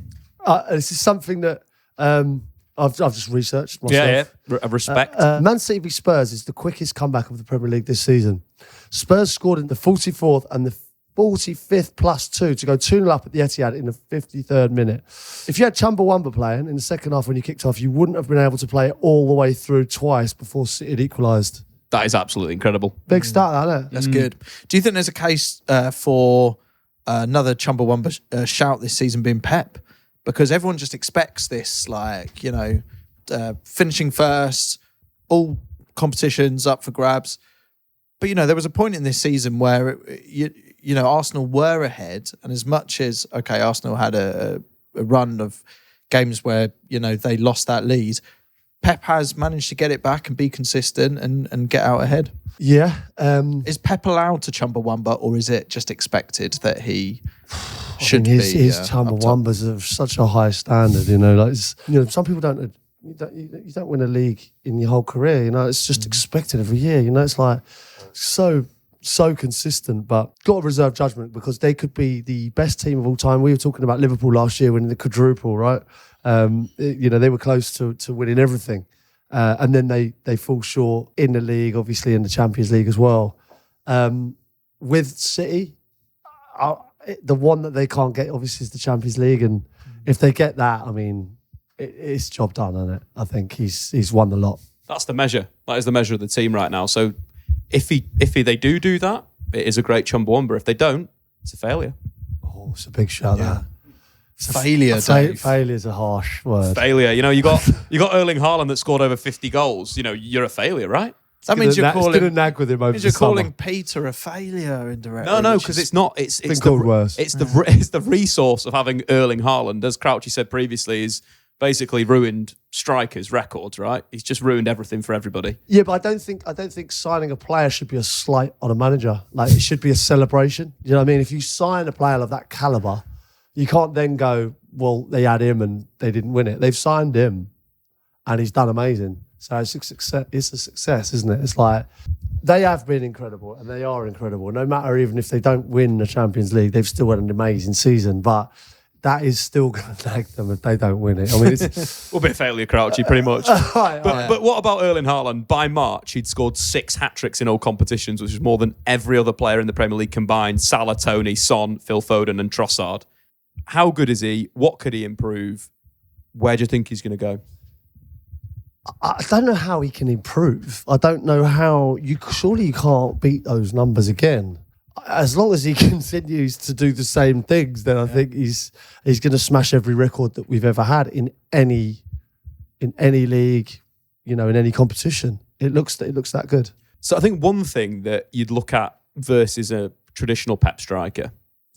This is something that I've just researched myself. Yeah. Respect. Man City v Spurs is the quickest comeback of the Premier League this season. Spurs scored in the 44th and the 45th +2 to go 2-0 up at the Etihad in the 53rd minute. If you had Chumbawamba playing in the second half when you kicked off, you wouldn't have been able to play it all the way through twice before City had equalised. That is absolutely incredible. Big start, isn't it? That's good. Do you think there's a case for another Chumbawamba shout this season being Pep? Because everyone just expects this, finishing first, all competitions up for grabs. But, there was a point in this season where, Arsenal were ahead. And as much as, Arsenal had a run of games where, they lost that lead, Pep has managed to get it back and be consistent and get out ahead. Yeah. Is Pep allowed to Chumbawamba, or is it just expected that he should his be? Chumbawamba's of such a high standard, some people don't. You don't win a league in your whole career, It's just expected every year, It's like so consistent, but got to reserve judgment, because they could be the best team of all time. We were talking about Liverpool last year winning the quadruple, right? They were close to winning everything, and then they fall short in the league, obviously in the Champions League as well. With City, the one that they can't get obviously is the Champions League, and if they get that, I mean, it's job done, isn't it? I think he's won the lot. That's the measure. That is the measure of the team right now. So if they do that, it is a great Chumbawamba. If they don't, it's a failure. Oh, it's a big shout there. Failure, Dave. Failure is a harsh word. Failure. You got Erling Haaland that scored over 50 goals. You're a failure, right? That means you're It's going to nag with him over the calling summer. Peter a failure indirectly. No, because it's not. It's been called worse. It's the resource of having Erling Haaland, as Crouchy said previously, is basically ruined strikers' records. Right? He's just ruined everything for everybody. Yeah, but I don't think signing a player should be a slight on a manager. Like, it should be a celebration. You know what I mean? If you sign a player of that caliber, you can't then go, well, they had him and they didn't win it. They've signed him and he's done amazing. So it's a success, isn't it? It's like, they have been incredible and they are incredible. No matter even if they don't win the Champions League, they've still had an amazing season. But that is still going to nag them if they don't win it. I mean, it's Will be a failure, Crouchy, pretty much. But what about Erling Haaland? By March, he'd scored 6 hat-tricks in all competitions, which is more than every other player in the Premier League combined. Salah, Tony, Son, Phil Foden and Trossard. How good is he? What could he improve? Where do you think he's going to go? I don't know how he can improve. I don't know how surely you can't beat those numbers again. As long as he continues to do the same things, then I think he's going to smash every record that we've ever had in any league, in any competition. It looks that good. So I think one thing that you'd look at versus a traditional Pep striker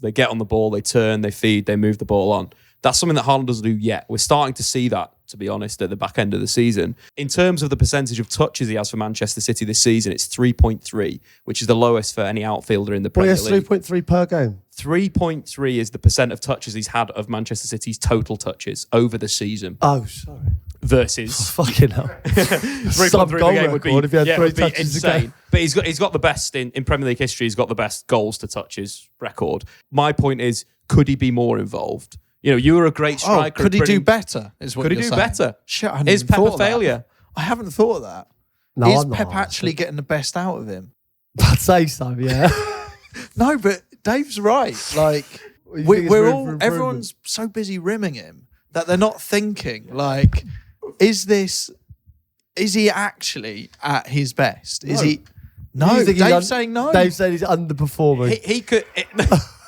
They get on the ball, they turn, they feed, they move the ball on. That's something that Haaland doesn't do yet. We're starting to see that, to be honest, at the back end of the season. In terms of the percentage of touches he has for Manchester City this season, it's 3.3, which is the lowest for any outfielder in the Premier League. 3.3 per game. 3.3 is the percent of touches he's had of Manchester City's total touches over the season. Oh, sorry. Versus fucking hell. 3.3 goal game would be, record if he had three would be touches a game. insane. But he's got the best in Premier League history. He's got the best goals to touches record. My point is, could he be more involved? You know, you were a great striker. Could he do better? Could he do better? Shit, I hadn't Is even Pep thought a of that. failure? I haven't thought of that. No, Is I'm not. Pep actually getting the best out of him? I'd say so, yeah. No, but Dave's right. Like, You think it's we're room for all, improvement? everyone's so busy rimming him that they're not thinking, like, is he actually at his best? Is he? No, You think he's Dave's saying no. Dave said he's underperforming. He could.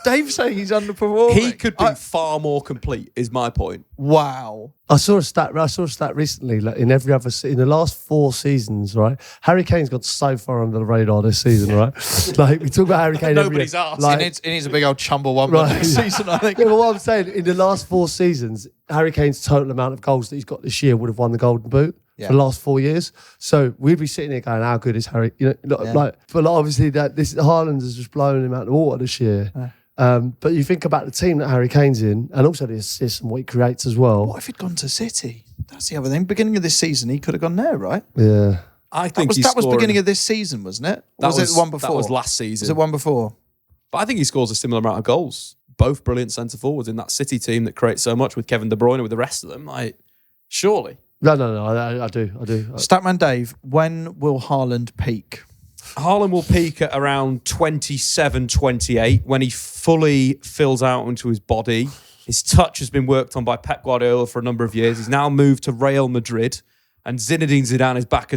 Dave's saying he's underperforming. He could be far more complete. Is my point. Wow. I saw a stat recently. Like in the last 4 seasons, right? Harry Kane's got so far under the radar this season, right? Like we talk about Harry Kane. Nobody's every year. asked. Like, He needs a big old Chumbawamba Right. next season, I think. yeah, but what I'm saying, in the last 4 seasons, Harry Kane's total amount of goals that he's got this year would have won the Golden Boot Yeah. for the last 4 years. So we'd be sitting here going, "How good is Harry?" You know, but obviously Haaland has just blown him out of the water this year. But you think about the team that Harry Kane's in, and also the assists and what he creates as well. What if he'd gone to City? That's the other thing. Beginning of this season, he could have gone there, right? Yeah. I think That was beginning of this season, wasn't it? Or was it the one before? That was last season. Was it one before? But I think he scores a similar amount of goals. Both brilliant centre forwards in that City team that creates so much with Kevin De Bruyne, with the rest of them. Like, surely. No, I do. Statman Dave, when will Haaland peak? Haaland will peak at around 27, 28 when he fully fills out into his body. His touch has been worked on by Pep Guardiola for a number of years. He's now moved to Real Madrid, and Zinedine Zidane is back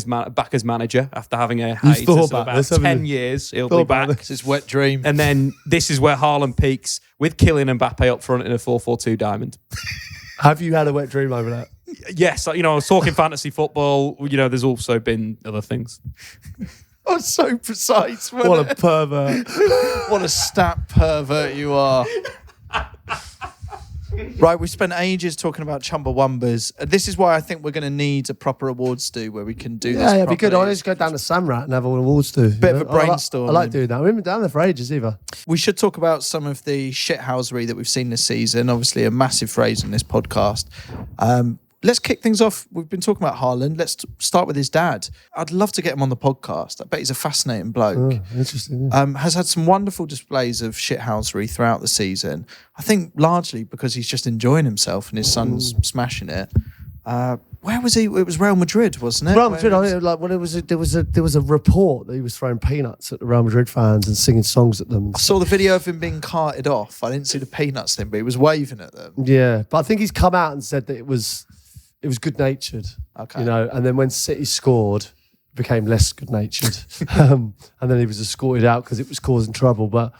as manager after having a hiatus of about 10 years. He'll be back. It's his wet dream. And then this is where Haaland peaks with Kylian Mbappe up front in a 4-4-2 diamond. Have you had a wet dream over that? Yes, I was talking fantasy football. There's also been other things. Oh, so precise. What a pervert. What a stat pervert you are. Right, we spent ages talking about Chumbawambas. This is why I think we're going to need a proper awards do where we can do this. Yeah, it'd be good. properly. I just go down to Samrat and have all the awards do. Bit of a I like- brainstorm. I like doing that. We haven't been down there for ages either. We should talk about some of the shithousery that we've seen this season. Obviously, a massive phrase in this podcast. Let's kick things off. We've been talking about Haaland. Let's start with his dad. I'd love to get him on the podcast. I bet he's a fascinating bloke. Oh, interesting. Yeah. Has had some wonderful displays of shithousery throughout the season. I think largely because he's just enjoying himself and his son's smashing it. Where was he? It was Real Madrid, wasn't it? Real Madrid. There was a report that he was throwing peanuts at the Real Madrid fans and singing songs at them. I saw the video of him being carted off. I didn't see the peanuts thing, but he was waving at them. Yeah, but I think he's come out and said that it was good natured. Okay. And then when City scored, it became less good natured, and then he was escorted out because it was causing trouble. But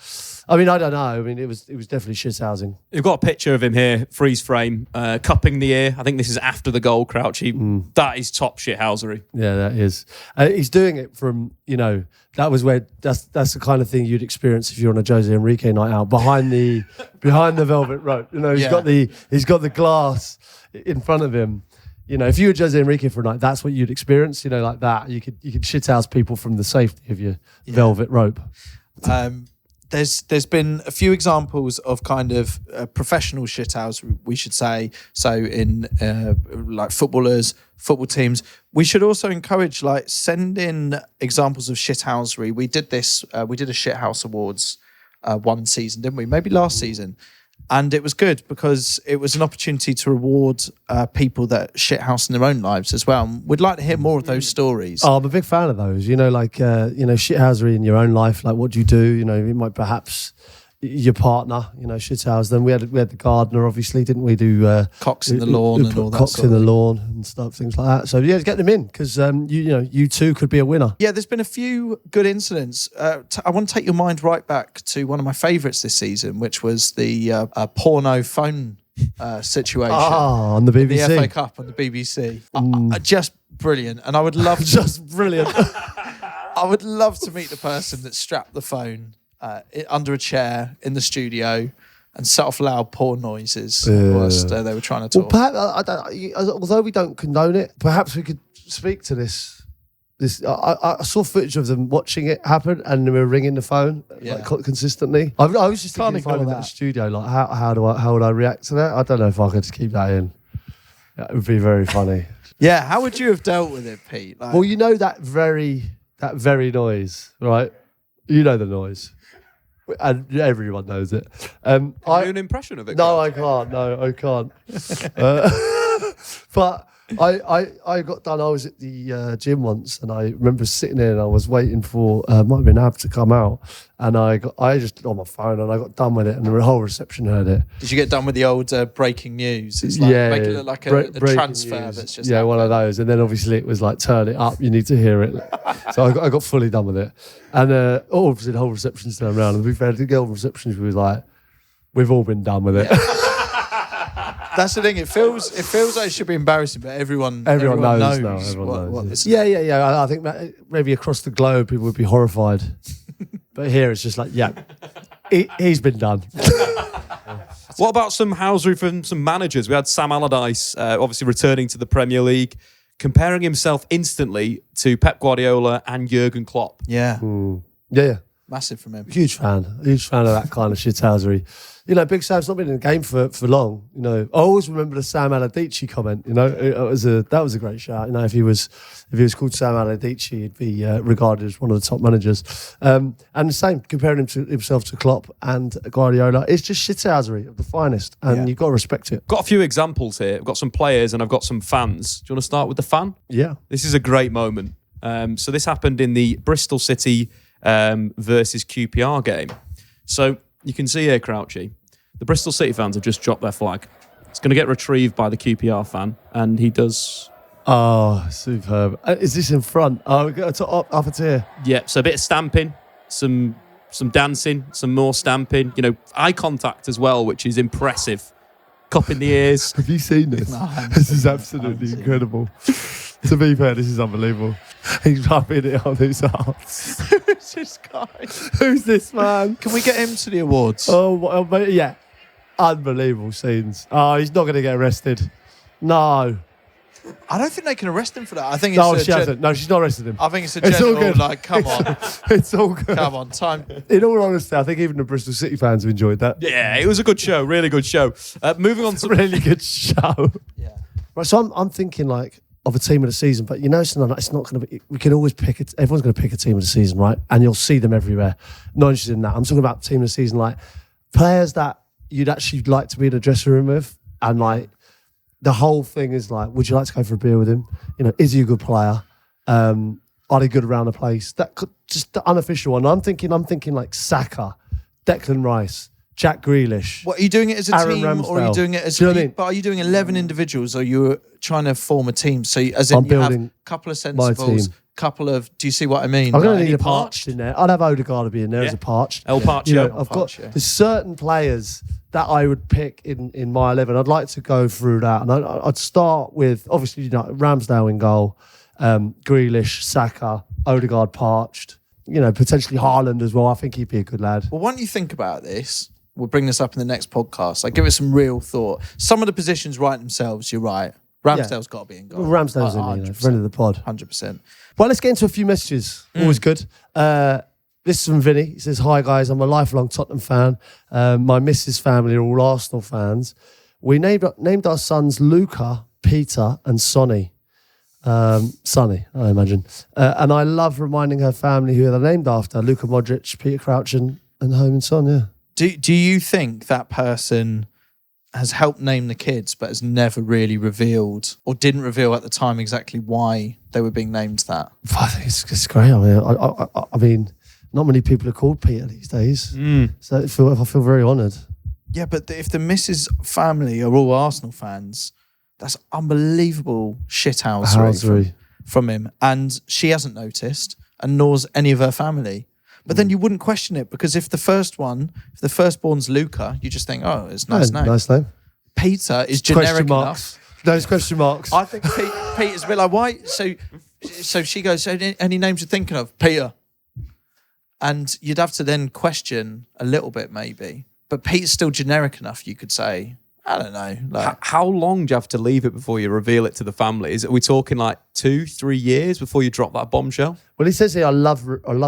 I mean, I don't know. I mean, it was definitely shithousing. We've got a picture of him here, freeze frame, cupping the ear. I think this is after the goal, Crouchy. That is top shithousery. Yeah, that is. He's doing it from, that was where that's the kind of thing you'd experience if you're on a Jose Enrique night out behind the velvet rope. He's got the glass in front of him. If you were Jose Enrique for a night, that's what you'd experience. Like that, you could shithouse people from the safety of your velvet rope. There's been a few examples of kind of professional shithouse, we should say. So in like footballers, football teams, we should also encourage send in examples of shithousery. We did this. We did a shithouse awards one season, didn't we? Maybe last season. And it was good because it was an opportunity to reward people that shithouse in their own lives as well. And we'd like to hear more of those stories. Oh, I'm a big fan of those. Shithousery in your own life. Like, what do? It might perhaps your partner, shithouse them. We had the gardener, obviously, didn't we? Do Cocks in the lawn and all that. Cocks in the lawn and stuff, things like that. So yeah, get them in because you too could be a winner. Yeah, there's been a few good incidents. I want to take your mind right back to one of my favourites this season, which was the porno phone situation. On the BBC. The FA Cup on the BBC. Just brilliant. And I would love just brilliant. I would love to meet the person that strapped the phone under a chair in the studio and set off loud porn noises whilst they were trying to talk. Well, perhaps, although we don't condone it, perhaps we could speak to this. I saw footage of them watching it happen, and they were ringing the phone consistently. I was just thinking if I was in that studio, like how would I react to that? I don't know if I could just keep that in. That would be very funny. Yeah, how would you have dealt with it, Pete? Like, well, you know that very noise, right? You know the noise, and everyone knows it. Can you do an impression of it? No, I can't. No, I can't. But I got done. I was at the gym once, and I remember sitting there, and I was waiting for might have been Ab to come out, and I just on my phone, and I got done with it, and the whole reception heard it. Did you get done with the old breaking news? It's like make it look like a transfer news. that's just one of those, and then obviously it was like turn it up, you need to hear it. So I got fully done with it, and obviously the whole reception's turned around, and to be fair, the girl receptionist was like, "We've all been done with it." That's the thing. It feels like it should be embarrassing, but everyone knows now. Everyone knows. Yeah. Yeah. I think maybe across the globe people would be horrified, but here it's just like, he's been done. What about some housery from some managers? We had Sam Allardyce, obviously returning to the Premier League, comparing himself instantly to Pep Guardiola and Jurgen Klopp. Yeah. Yeah. Massive from him. Huge fan of that kind of shithousery. You know, Big Sam's not been in the game for long. You know, I always remember the Sam Allardyce comment. You know, that was a great shout. You know, if he was called Sam Allardyce, he'd be regarded as one of the top managers. And the same, comparing himself to Klopp and Guardiola, it's just shithousery of the finest, and you've got to respect it. Got a few examples here. I've got some players and I've got some fans. Do you want to start with the fan? Yeah, this is a great moment. So this happened in the Bristol City versus QPR game. So you can see here, Crouchy, the Bristol City fans have just dropped their flag. It's going to get retrieved by the QPR fan, and he does. Oh, superb! Is this in front? Oh, we got to up a tier. Yeah, so a bit of stamping, some dancing, some more stamping. You know, eye contact as well, which is impressive. Cup in the ears. Have you seen this? No, this is absolutely incredible. To be fair, this is unbelievable. He's rubbing it on his arse. Who's this guy? Who's this man? Can we get him to the awards? Oh, yeah. Unbelievable scenes. Oh, he's not going to get arrested. No. I don't think they can arrest him for that. I think she hasn't. No, she's not arrested him. I think it's a general, all good. Like, come on. It's all good. Come on, time. In all honesty, I think even the Bristol City fans have enjoyed that. Yeah, it was a good show. Really good show. Moving on to... really good show. Yeah. Right, so I'm thinking like of a team of the season, but you know, it's not going to be... We can always pick it. Everyone's going to pick a team of the season, right? And you'll see them everywhere. Not interested in that. I'm talking about team of the season, like players that you'd actually like to be in a dressing room with, and like the whole thing is like, would you like to go for a beer with him? You know, is he a good player? Are they good around the place? That could just the unofficial one. I'm thinking like Saka, Declan Rice, Jack Grealish. What, are you doing it as a Aaron team, Ramsdale. or are you doing it as? Do you know what I mean? But are you doing 11 individuals, or you're trying to form a team? So, as in, I'm you have building a couple of my sensibles, team. couple of. Do you see what I mean? I'm going to Like, need a parched in there. I'd have Odegaard to be in there as a parched. El Parcho. You know, I've got there's certain players that I would pick in my 11. I'd like to go through that, and I'd start with obviously, you know, Ramsdale in goal, Grealish, Saka, Odegaard parched. You know, potentially Haaland as well. I think he'd be a good lad. Well, why don't you think about this? We'll bring this up in the next podcast. Like, give it some real thought. Some of the positions write themselves. You're right. Ramsdale's got to be in goal. Well, Ramsdale's in there, you know, friend of the pod. 100%. Well, let's get into a few messages. Always good. This is from Vinny. He says, "Hi guys, I'm a lifelong Tottenham fan. My missus' family are all Arsenal fans. We named our sons Luca, Peter, and Sonny. Sonny, I imagine. And I love reminding her family who they're named after: Luka Modric, Peter Crouch, and Heung-min Son. Yeah. Do you think that person has helped name the kids, but has never really revealed, or didn't reveal at the time exactly why they were being named that? I think it's great. I mean, not many people are called Peter these days, so I feel very honoured. Yeah, but if the missus' family are all Arsenal fans, that's unbelievable shithousery from him, and she hasn't noticed, and nor's any of her family. But then you wouldn't question it, because if the firstborn's Luca, you just think, oh, it's a nice name. Nice name. Peter is generic enough. Those question marks. I think Peter's a bit like, why? So she goes, so any names you're thinking of? Peter. And you'd have to then question a little bit maybe. But Pete's still generic enough, you could say. I don't know. Like, How long do you have to leave it before you reveal it to the family? Are we talking like 2-3 years before you drop that bombshell? Well, he says here, I love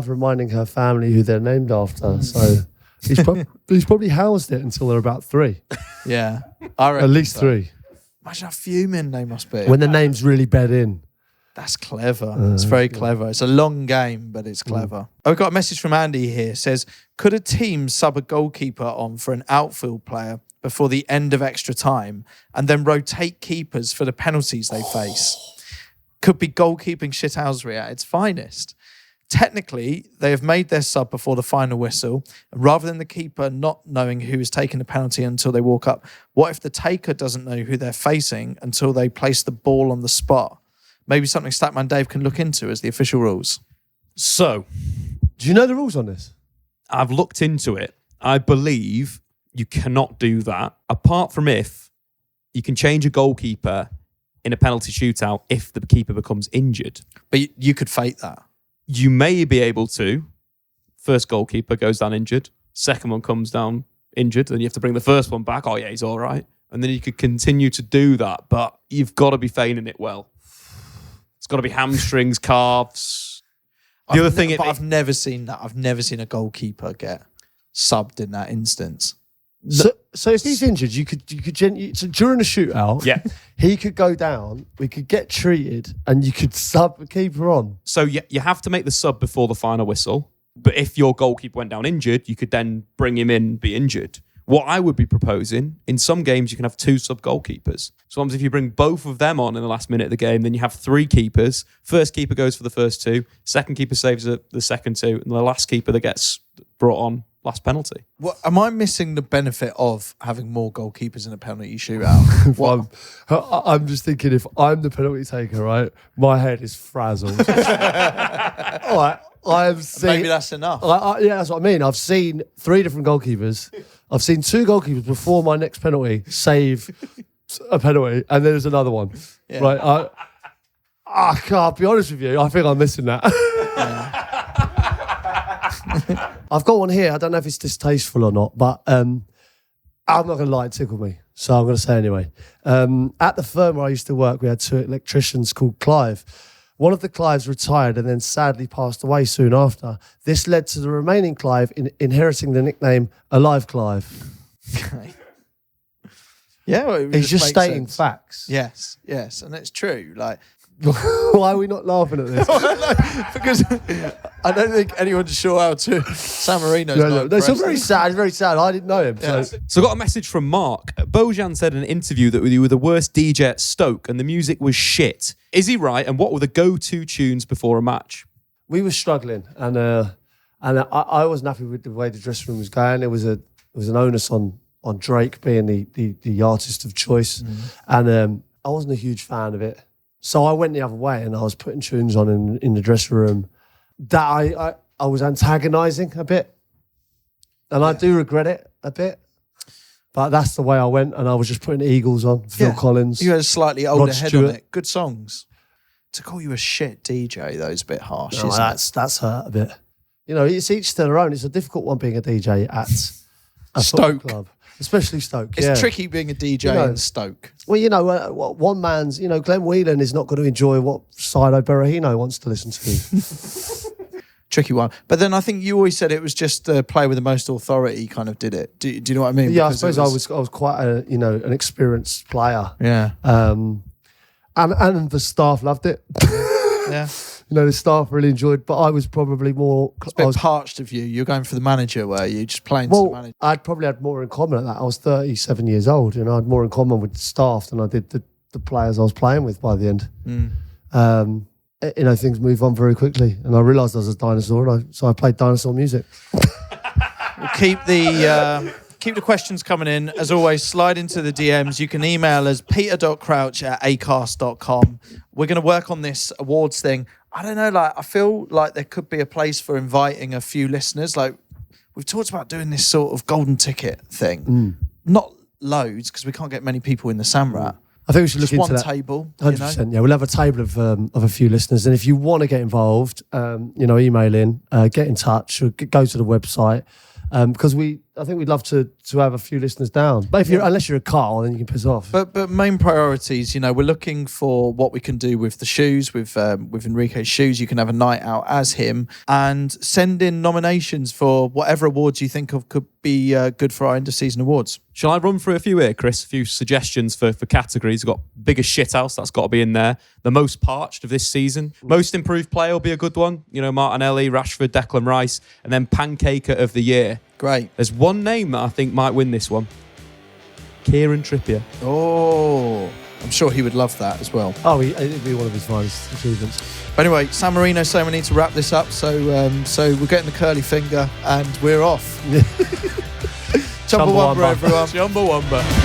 reminding her family who they're named after. So he's probably housed it until they're about 3. yeah. I reckon At least so. 3. Imagine how fuming they must be. When the names really bed in. That's clever. It's very clever. It's a long game, but it's clever. I've got a message from Andy here. It says, could a team sub a goalkeeper on for an outfield player before the end of extra time and then rotate keepers for the penalties they face? Could be goalkeeping shithousery at its finest. Technically, they have made their sub before the final whistle. And rather than the keeper not knowing who is taking the penalty until they walk up, what if the taker doesn't know who they're facing until they place the ball on the spot? Maybe something Statman Dave can look into as the official rules. So, Do you know the rules on this? I've looked into it. I believe you cannot do that, apart from if you can change a goalkeeper in a penalty shootout if the keeper becomes injured. But you could fake that. You may be able to. First goalkeeper goes down injured. Second one comes down injured. Then you have to bring the first one back. Oh, yeah, he's all right. And then you could continue to do that. But you've got to be feigning it well. It's got to be hamstrings, calves. I've never seen that. I've never seen a goalkeeper get subbed in that instance. So if he's injured, you could so during a shootout, Yeah. he could go down, we could get treated, and you could sub the keeper on. So you have to make the sub before the final whistle. But if your goalkeeper went down injured, you could then bring him in, be injured. What I would be proposing, in some games, you can have 2 sub-goalkeepers. So if you bring both of them on in the last minute of the game, then you have 3 keepers. First keeper goes for the first 2. Second keeper saves the second 2. And the last keeper that gets brought on, last penalty. What, am I missing the benefit of having more goalkeepers in a penalty shootout? I'm just thinking, if I'm the penalty taker, right, my head is frazzled. All right, I've seen. Maybe that's enough. Yeah, that's what I mean. I've seen 3 different goalkeepers. I've seen 2 goalkeepers before my next penalty save a penalty, and then there's another one. Yeah. Right, I can't be honest with you. I think I'm missing that. I've got one here. I don't know if it's distasteful or not, but I'm not going to lie, it tickled me. So I'm going to say anyway. At the firm where I used to work, we had 2 electricians called Clive. One of the Clives retired and then sadly passed away soon after. This led to the remaining Clive inheriting the nickname Alive Clive. Okay. Yeah, well, He's just makes stating sense. facts. Yes, and it's true. Like, Why are we not laughing at this? because I don't think anyone's sure how to. San Marino's not That's impressed. very sad. Very sad. I didn't know him. Yeah. So I got a message from Mark. Bojan said in an interview that you were the worst DJ at Stoke and the music was shit. Is he right? And what were the go-to tunes before a match? We were struggling, and I wasn't happy with the way the dressing room was going. It was an onus on Drake being the artist of choice, and I wasn't a huge fan of it. So I went the other way, and I was putting tunes on in the dressing room that I was antagonising a bit, and I do regret it a bit. But that's the way I went, and I was just putting Eagles on, Phil Collins. You had a slightly older Rod head Stewart. on it. Good songs. To call you a shit DJ, though, is a bit harsh, No, isn't it? that's hurt a bit. You know, it's each to their own. It's a difficult one being a DJ at a Stoke. football club, especially Stoke. It's yeah. tricky being a DJ You know, in Stoke. Well, you know, one man's, Glenn Whelan is not going to enjoy what Sido Berahino wants to listen to. Tricky one. But then I think you always said it was just the player with the most authority kind of did it. Do you know what I mean? Yeah, Because I suppose I was quite an experienced player. Yeah. And the staff loved it. Yeah. The staff really enjoyed, but I was probably more. It's a bit parched of you. You're going for the manager, were you? Just playing to the manager. I'd probably had more in common at that. I was 37 years old, I had more in common with the staff than I did the players I was playing with by the end. Things move on very quickly, and I realised I was a dinosaur, so I played dinosaur music. We'll keep the questions coming in. As always, slide into the DMs. You can email us peter.crouch@acast.com. We're going to work on this awards thing. I don't know, I feel like there could be a place for inviting a few listeners. Like, we've talked about doing this sort of golden ticket thing. Not loads, because we can't get many people in the Samrat. I think we should look Just into one that. table. 100%. Yeah, we'll have a table of a few listeners, and if you want to get involved, email in, get in touch, or go to the website, because I think we'd love to have a few listeners down. But unless you're a Carl, then you can piss off. But main priorities, we're looking for what we can do with the shoes, with Enrique's shoes. You can have a night out as him and send in nominations for whatever awards you think of could be good for our end of season awards. Shall I run through a few here, Chris? A few suggestions for categories. We've got biggest shithouse, that's got to be in there. The most parched of this season. Most improved player will be a good one. Martinelli, Rashford, Declan Rice, and then pancaker of the year. Great. There's one name that I think might win this one. Kieran Trippier. Oh, I'm sure he would love that as well. Oh, it'd be one of his finest achievements. But anyway, San Marino saying we need to wrap this up, so we're getting the curly finger and we're off. Chumbawamba, everyone. Chumbawamba.